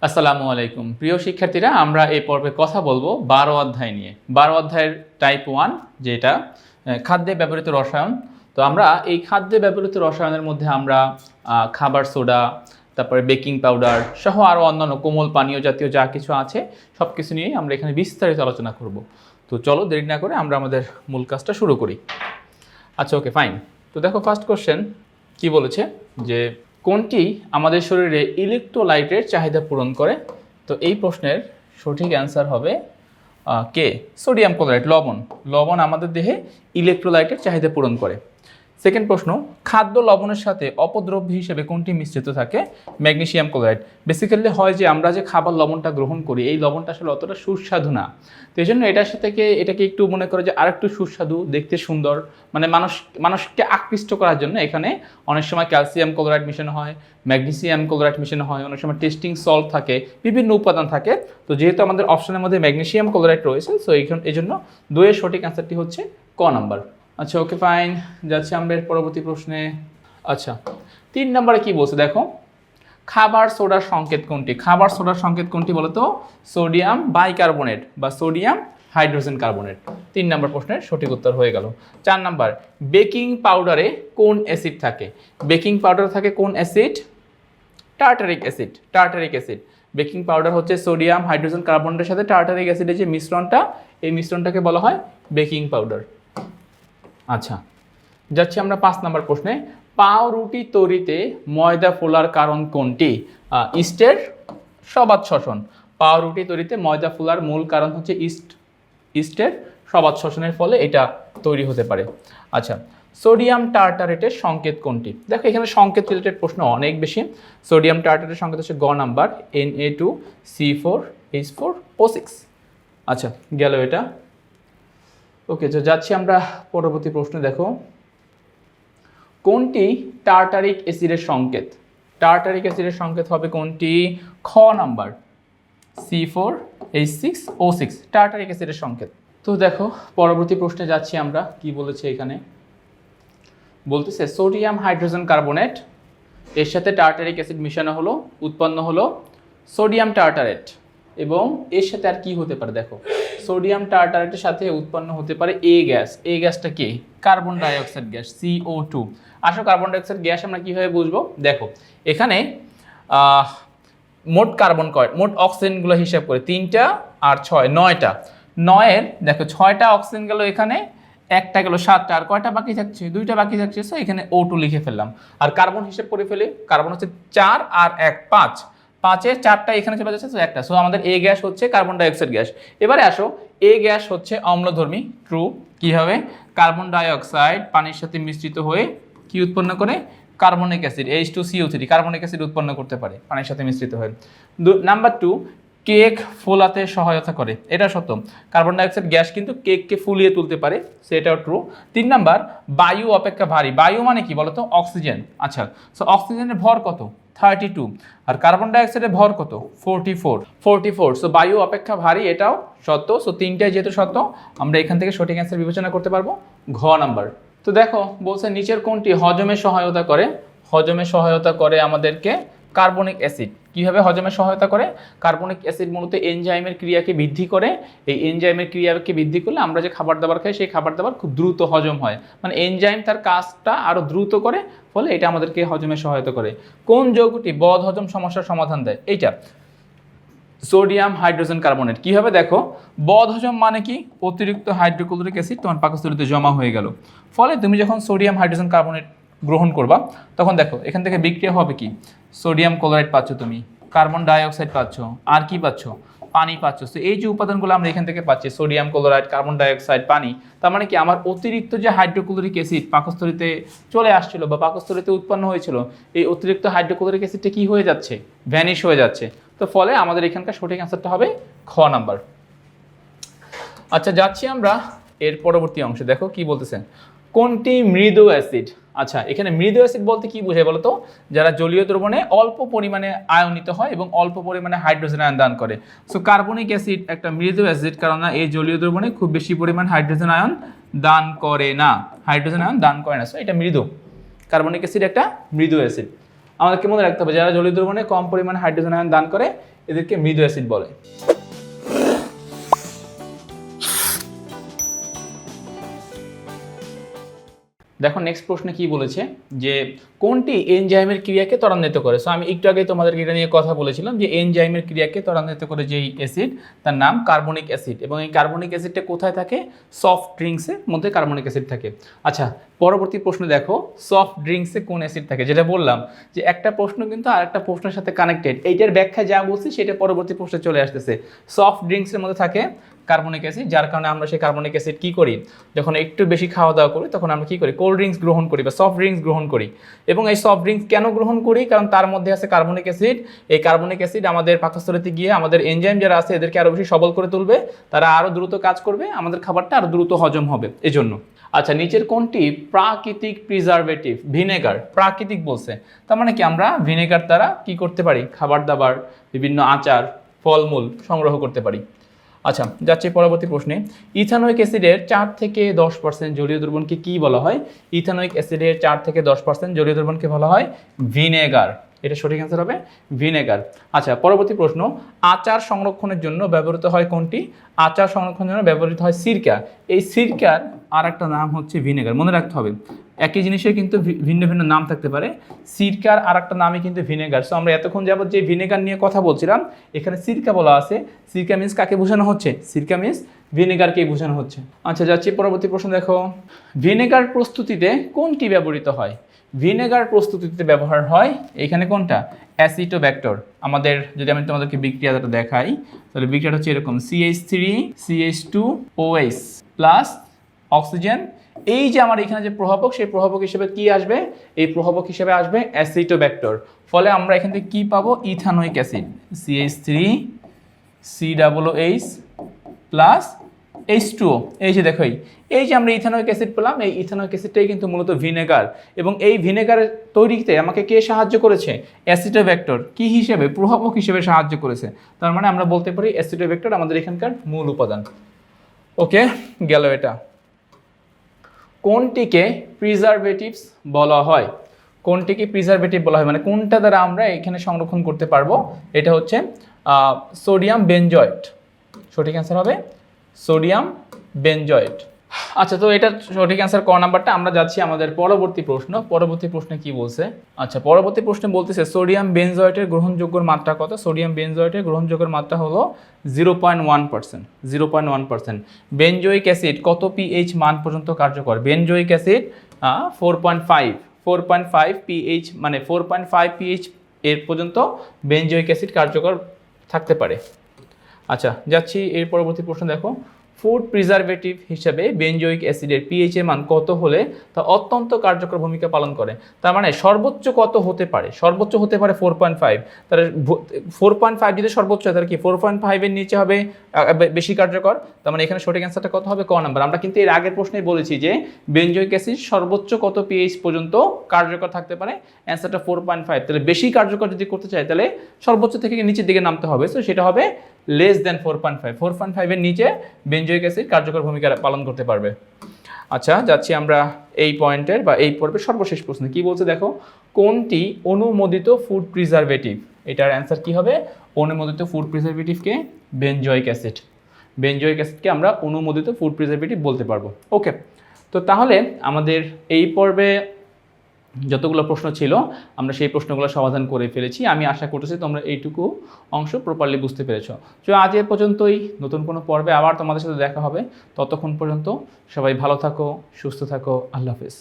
আসসালামু আলাইকুম প্রিয় শিক্ষার্থীরা, আমরা এই পর্বে কথা বলবো 12 অধ্যায় নিয়ে। 12 অধ্যায়ের টাইপ 1, যেটা খাদ্যে ব্যবহৃত রসায়ন। তো আমরা এই খাদ্যে ব্যবহৃত রসায়নের মধ্যে আমরা খাবার সোডা, তারপরে বেকিং পাউডার সহ আরও অন্যান্য কোমল পানীয় জাতীয় যা কিছু আছে সব কিছু নিয়েই আমরা এখানে বিস্তারিত আলোচনা করব। তো চলো দেরি না করে আমরা আমাদের মূল কাজটা শুরু করি। আচ্ছা, ওকে, ফাইন। তো দেখো, ফার্স্ট কোশ্চেন কি বলেছে যে কোনটি আমাদের শরীরে ইলেকট্রোলাইটের চাহিদা পূরণ করে। তো এই প্রশ্নের সঠিক অ্যান্সার হবে কে? সোডিয়াম ক্লোরাইড, লবণ। লবণ আমাদের দেহে ইলেকট্রোলাইটের চাহিদা পূরণ করে। সেকেন্ড প্রশ্ন, খাদ্য লবণের সাথে অপদ্রব্য হিসেবে কোনটি মিশ্রিত থাকে? Magnesium chloride. বেসিক্যালি হয় যে আমরা যে খাবার লবণটা গ্রহণ করি, এই লবণটা আসলে অতটা সুস্বাদু না। তো এই জন্য এটার সাথে এটাকে একটু মনে করে যে আরেকটু সুস্বাদু, দেখতে সুন্দর, মানে মানুষকে আকৃষ্ট করার জন্য এখানে অনেক সময় ক্যালসিয়াম ক্লোরাইড মেশানো হয়, ম্যাগনেসিয়াম ক্লোরাইড মেশানো হয়, অনেক সময় টেস্টিং সল্ট থাকে, বিভিন্ন উপাদান থাকে। তো যেহেতু আমাদের অপশনের মধ্যে ম্যাগনেসিয়াম ক্লোরাইড রয়েছে, সো এই জন্য দুয়ের সঠিক অ্যান্সারটি হচ্ছে ক নাম্বার। আচ্ছা, ওকে, ফাইন। যাচ্ছি আমরা এর পরবর্তী প্রশ্নে। আচ্ছা, 3 নম্বরে কি বলছে দেখো, খাবার সোডার সংকেত কোনটি? খাবার সোডার সংকেত কোনটি বলতো? সোডিয়াম বাইকার্বনেট বা সোডিয়াম হাইড্রোজেন কার্বনেট। 3 নম্বর প্রশ্নের সঠিক উত্তর হয়ে গেল। 4 নম্বর, বেকিং পাউডারে কোন অ্যাসিড থাকে? বেকিং পাউডারে থাকে কোন acid? Tartaric acid. Tartaric acid. Baking powder হচ্ছে সোডিয়াম হাইড্রোজেন কার্বনেটের সাথে টার্টারিক অ্যাসিডের যে মিশ্রণটা, এই মিশ্রণটাকে বলা হয় বেকিং পাউডার। আচ্ছা, যাচ্ছি আমরা 5 নম্বর প্রশ্নে। পাউরুটি তৈরিতে ময়দা ফোলার কারণ কোনটি? ইস্টের সবাত শ্বসন। পাউরুটি তৈরিতে ময়দা ফোলার মূল কারণ হচ্ছে ইস্টের সবাত শ্বসনের ফলে এটা তৈরি হতে পারে। আচ্ছা, সোডিয়াম টার্টারেটের সংকেত কোনটি? দেখো, এখানে সংকেত রিলেটেড প্রশ্ন অনেক বেশি। সোডিয়াম টার্টারেটের সংকেত হচ্ছে গ নাম্বার, Na2C4H4O6। আচ্ছা, গেল এটা। ওকে, তো যাচ্ছি আমরা পরবর্তী প্রশ্নে। দেখো, কোনটি টার্টারিক অ্যাসিডের সংকেত? টার্টারিক অ্যাসিডের সংকেত হবে কোনটি? খ নাম্বার, C4H6O6 টার্টারিক অ্যাসিডের সংকেত। তো দেখো, পরবর্তী প্রশ্নে যাচ্ছি আমরা। কি বলেছে এখানে? বলতেছে সোডিয়াম হাইড্রোজেন কার্বনেট এর সাথে টার্টারিক অ্যাসিড মিশানো হলো, উৎপন্ন হলো সোডিয়াম টার্টারেট। এবং এর সাথে আর কি হতে পারে? দেখো, সোডিয়াম টার্টারেটের সাথে উৎপন্ন হতে পারে এ গ্যাস। এই গ্যাসটা কি? Carbon dioxide gas, CO2। আসো, কার্বন ডাইঅক্সাইড গ্যাস আমরা কীভাবে বুঝবো? দেখো, এখানে মোট কার্বন মোট অক্সিজেনগুলো হিসাব করে 3টা আর 6 9টা। 9-এর দেখো 6টা অক্সিজেন গেল, এখানে একটা গেল 7টা, আর কয়টা বাকি থাকছে? 2টা বাকি থাকছে। সো এখানে O2 লিখে ফেললাম। আর কার্বন হিসাব করে ফেলি, কার্বন হচ্ছে 4 আর 1 5, 5-এর 4টা এখানে চলে যাচ্ছে, তো একটা। সো আমাদের এ গ্যাস হচ্ছে কার্বন ডাইঅক্সাইড গ্যাস। এবারে আসো, এ গ্যাস হচ্ছে অম্লধর্মী, ট্রু। কি হবে? কার্বন ডাইঅক্সাইড পানির সাথে মিশ্রিত হয়ে কি উৎপন্ন করে? Carbonic acid, H2CO3 carbonic acid উৎপন্ন করতে পারে পানির সাথে মিশ্রিত হয়ে। নাম্বার 2, কেক ফোলাতে সহায়তা করে। এটা সত্য, কার্বন ডাইঅক্সাইড গ্যাস কিন্তু কেককে ফুলিয়ে তুলতে পারে, সেটাও ট্রু। 3 নাম্বার, বায়ু অপেক্ষা ভারী। বায়ু মানে কি বলতো? অক্সিজেন। আচ্ছা, সো অক্সিজেনের ভর কত? 32। আর কার্বন ডাইঅক্সাইডের ভর কত? 44। সো বায়ু অপেক্ষা ভারী, এটাও সত্য। সো 3টাই যেহেতু সত্য, আমরা এখান থেকে সঠিক অ্যান্সার বিবেচনা করতে পারবো, ঘ নাম্বার। তো দেখো, বলছে নিচের কোনটি হজমে সহায়তা করে? হজমে সহায়তা করে আমাদেরকে কার্বনিক অ্যাসিড। কীভাবে হজমে সহায়তা করে? কার্বনিক অ্যাসিড মূলত এনজাইমের ক্রিয়াকে বৃদ্ধি করে। এই এনজাইমের ক্রিয়াকে বৃদ্ধি করলে আমরা যে খাবার দাবার খাই, সেই খাবার দাবার খুব দ্রুত হজম হয়। মানে এনজাইম তার কাজটা আরও দ্রুত করে, ফলে এটা আমাদেরকে হজমে সহায়তা করে। কোন যৌগটি বদ হজম সমস্যার সমাধান দেয়? এইটা সোডিয়াম হাইড্রোজেন কার্বনেট। কীভাবে? দেখো, বদ হজম মানে কি? অতিরিক্ত হাইড্রোক্লোরিক অ্যাসিড তোমার পাকস্থলীতে জমা হয়ে গেল, ফলে তুমি যখন সোডিয়াম হাইড্রোজেন কার্বনেট গ্রহণ করবা, তখন দেখো এখান থেকে বিক্রিয়া হবে কি? সোডিয়াম ক্লোরাইড পাচ্ছ তুমি, কার্বন ডাইঅক্সাইড পাচ্ছ, আর কি পাচ্ছ? পানি পাচ্ছ। তো এই যে উপাদানগুলো আমরা এখান থেকে পাচ্ছি, সোডিয়াম ক্লোরাইড, কার্বন ডাইঅক্সাইড, পানি, তার মানে কি আমার অতিরিক্ত যে হাইড্রোক্লোরিক অ্যাসিড পাকস্থলীতে চলে আসছিল বা পাকস্থলীতে উৎপন্ন হয়েছিল, এই অতিরিক্ত হাইড্রোক্লোরিক অ্যাসিডটা কি হয়ে যাচ্ছে? ভ্যানিশ হয়ে যাচ্ছে। তো ফলে আমাদের এখানকার সঠিক অ্যান্সারটা হবে খ নাম্বার। আচ্ছা, যাচ্ছি আমরা এর পরবর্তী অংশে। দেখো কি বলতেছেন, কোনটি মৃদু অ্যাসিড? আচ্ছা, এখানে মৃদু অ্যাসিড বলতে কি বোঝায় বলতো? যারা জলীয় দ্রবণে অল্প পরিমাণে আয়নিত হয় এবং অল্প পরিমাণে হাইড্রোজেন আয়ন দান করে। সো কার্বনিক অ্যাসিড একটা মৃদু অ্যাসিড, কারণ এই জলীয় দ্রবণে খুব বেশি পরিমাণ হাইড্রোজেন আয়ন দান করে না। হাইড্রোজেন আয়ন দান করে না, সো এটা মৃদু। কার্বনিক অ্যাসিড একটা মৃদু অ্যাসিড। আমাদেরকে মনে রাখতে হবে, যারা জলীয় দ্রবণে কম পরিমাণে হাইড্রোজেন আয়ন দান করে, এদেরকে মৃদু অ্যাসিড বলে। দেখো নেক্সট প্রশ্নে কি বলেছে যে কোনটি এনজাইমের ক্রিয়াকে ত্বরান্বিত করে। সো আমি একটু আগে তোমাদেরকে এটা নিয়ে কথা বলেছিলাম যে এনজাইমের ক্রিয়াকে ত্বরান্বিত করে যেই অ্যাসিড তার নাম কার্বনিক অ্যাসিড, এবং এই কার্বনিক অ্যাসিডটা কোথায় থাকে? সফট ড্রিঙ্কসের মধ্যে কার্বনিক অ্যাসিড থাকে। আচ্ছা পরবর্তী প্রশ্ন দেখো, সফট ড্রিঙ্কসে কোন অ্যাসিড থাকে? যেটা বললাম যে একটা প্রশ্ন কিন্তু আর একটা প্রশ্নের সাথে কানেক্টেড, এইটার ব্যাখ্যা যা বলছি সেটা পরবর্তী প্রশ্নে চলে আসতেছে। সফট ড্রিঙ্কসের মধ্যে থাকে কার্বনিক অ্যাসিড, যার কারণে আমরা সেই কার্বনিক অ্যাসিড কী করি, যখন একটু বেশি খাওয়া দাওয়া করি তখন আমরা কী করি, কোল্ড ড্রিঙ্কস গ্রহণ করি বা সফট ড্রিঙ্কস গ্রহণ করি। এবং এই সফট ড্রিঙ্কস কেন গ্রহণ করি? কারণ তার মধ্যে আছে কার্বনিক অ্যাসিড। এই কার্বনিক অ্যাসিড আমাদের পাকস্থলীতে গিয়ে আমাদের এনজাইম যারা আছে এদেরকে আরও বেশি সবল করে তুলবে, তারা আরও দ্রুত কাজ করবে, আমাদের খাবারটা আরও দ্রুত হজম হবে এজন্য। আচ্ছা নিচের কোনটি প্রাকৃতিক প্রিজারভেটিভ? ভিনেগার প্রাকৃতিক বলছে, তার মানে কি আমরা ভিনেগার দ্বারা কি করতে পারি, খাবার দাবার, বিভিন্ন আচার, ফলমূল সংগ্রহ করতে পারি। আচ্ছা যাচ্ছি পরবর্তী প্রশ্নে, ইথানোয়িক অ্যাসিডের 4 থেকে 10% জলীয় দ্রবণকে কি বলা হয়? ইথানোয়িক অ্যাসিডের 4 থেকে 10% জলীয় দ্রবণকে বলা হয় ভিনেগার। এটা সঠিক অ্যান্সার হবে ভিনেগার। আচ্ছা পরবর্তী প্রশ্ন, আচার সংরক্ষণের জন্য ব্যবহৃত হয় কোনটি? আচার সংরক্ষণের জন্য ব্যবহৃত হয় সিরকা। এই সিরকার আর একটা নাম হচ্ছে ভিনেগার, মনে রাখতে হবে। একই জিনিসের কিন্তু ভিন্ন ভিন্ন নাম থাকতে পারে। সিরকার আর একটা নামই কিন্তু ভিনেগার। সো আমরা এতক্ষণ যাবত যে ভিনেগার নিয়ে কথা বলছিলাম, এখানে সিরকা বলা আছে। সিরকা মিন্স কাকে বোঝানো হচ্ছে? সিরকা মিন্স ভিনেগারকেই বোঝানো হচ্ছে। আচ্ছা যাচ্ছি পরবর্তী প্রশ্ন দেখো, ভিনেগার প্রস্তুতিতে কোনটি ব্যবহৃত হয়? ভিনেগার প্রস্তুতিতে ব্যবহার হয় এখানে কোনটা? অ্যাসিটোব্যাক্টর। আমাদের যদি আমি তোমাদেরকে বিক্রিয়াটা দেখাই তাহলে বিক্রিয়াটা হচ্ছে এরকম, CH3CH2OH প্লাস অক্সিজেন। এই যে আমার এখানে যে প্রভাবক, সেই প্রভাবক হিসেবে কি আসবে? এই প্রভাবক হিসেবে আসবে অ্যাসিটোব্যাক্টর। ফলে আমরা এখান থেকে কি পাবো? Ethanoic acid, CH3COOH plus H2O। এই যে দেখো এই যে আমরা ইথানোয়িক অ্যাসিড পেলাম, এই ইথানোয়িক অ্যাসিডটাই কিন্তু মূলত ভিনেগার। এবং এই ভিনেগারের তৈরিতে আমাকে কে সাহায্য করেছে? অ্যাসিটোব্যাক্টর। কি হিসেবে? প্রভাবক হিসেবে সাহায্য করেছে। তার মানে আমরা বলতে পারি অ্যাসিটোব্যাক্টর আমাদের এখানকার মূল উপাদান। ওকে গেল এটা। কোনটিকে প্রিজারভেটিভস বলা হয়? কোনটিকে প্রিজারভেটিভ বলা হয়, মানে কোনটা দ্বারা আমরা এখানে সংরক্ষণ করতে পারবো? এটা হচ্ছে সোডিয়াম বেনজয়েট। সঠিক অ্যান্সার হবে সোডিয়াম বেনজয়েট। আচ্ছা তো এটা সঠিক অ্যান্সার ক নাম্বারটা। আমরা যাচ্ছি আমাদের পরবর্তী প্রশ্ন। পরবর্তী প্রশ্নে কি বলছে? আচ্ছা পরবর্তী প্রশ্নে বলতেছে সোডিয়াম বেনজয়েটের গ্রহণযোগ্য মাত্রা কত? সোডিয়াম বেনজয়েটের গ্রহণযোগ্য মাত্রা হলো 0.1%। 0.1%। বেনজোয়িক অ্যাসিড কত পিএইচ মান পর্যন্ত কার্যকর? বেনজোয়িক অ্যাসিড 4.5 পিএইচ, মানে 4.5 পিএইচ এর পর্যন্ত বেনজোয়িক অ্যাসিড কার্যকর থাকতে পারে। আচ্ছা যাচ্ছি এর পরবর্তী প্রশ্ন দেখো, ফুড প্রিজারভেটিভ হিসেবে বেনজোয়িক অ্যাসিডের পিএইচ এর মান কত হলে তা অত্যন্ত কার্যকর ভূমিকা পালন করে? তার মানে সর্বোচ্চ কত হতে পারে? সর্বোচ্চ হতে পারে 4.5। তাহলে 4.5 যদি সর্বোচ্চ হয় তাহলে কি 4.5 এর নিচে হবে বেশি কার্যকর? তার মানে এখানে সঠিক অ্যান্সারটা কত হবে? ক নাম্বার। আমরা কিন্তু এর আগের প্রশ্নেই বলেছি যে বেনজোয়িক অ্যাসিড সর্বোচ্চ কত পিএইচ পর্যন্ত কার্যকর থাকতে পারে? অ্যান্সারটা 4.5। তাহলে বেশি কার্যকর যদি করতে চাই তাহলে সর্বোচ্চ থেকে নিচের দিকে নামতে হবে। সো সেটা হবে লেস দেন 4.5। 4.5 এর নিচে বেনজোয়িক অ্যাসিড কার্যকর ভূমিকা পালন করতে পারবে। আচ্ছা যাচ্ছি আমরা এই পয়েন্টের বা এই পর্বের সর্বশেষ প্রশ্ন। কি বলছে দেখো, কোনটি অনুমোদিত ফুড প্রিজারভেটিভ? এটার অ্যান্সার কি হবে? অনুমোদিত ফুড প্রিজারভেটিভকে বেনজোয়িক অ্যাসিড। বেনজোয়িক অ্যাসিডকে আমরা অনুমোদিত ফুড প্রিজারভেটিভ বলতে পারবো। ওকে, তো তাহলে আমাদের এই পর্বে যতগুলো প্রশ্ন ছিল আমরা সেই প্রশ্নগুলো সমাধান করে ফেলেছি। আমি আশা করতেছি তোমরা এইটুকু অংশ প্রপারলি বুঝতে পেরেছো। তো আজ এ পর্যন্তই। নতুন কোনো পর্বে আবার তোমাদের সাথে দেখা হবে। ততক্ষণ পর্যন্ত সবাই ভালো থাকো, সুস্থ থাকো। আল্লাহ হাফেজ।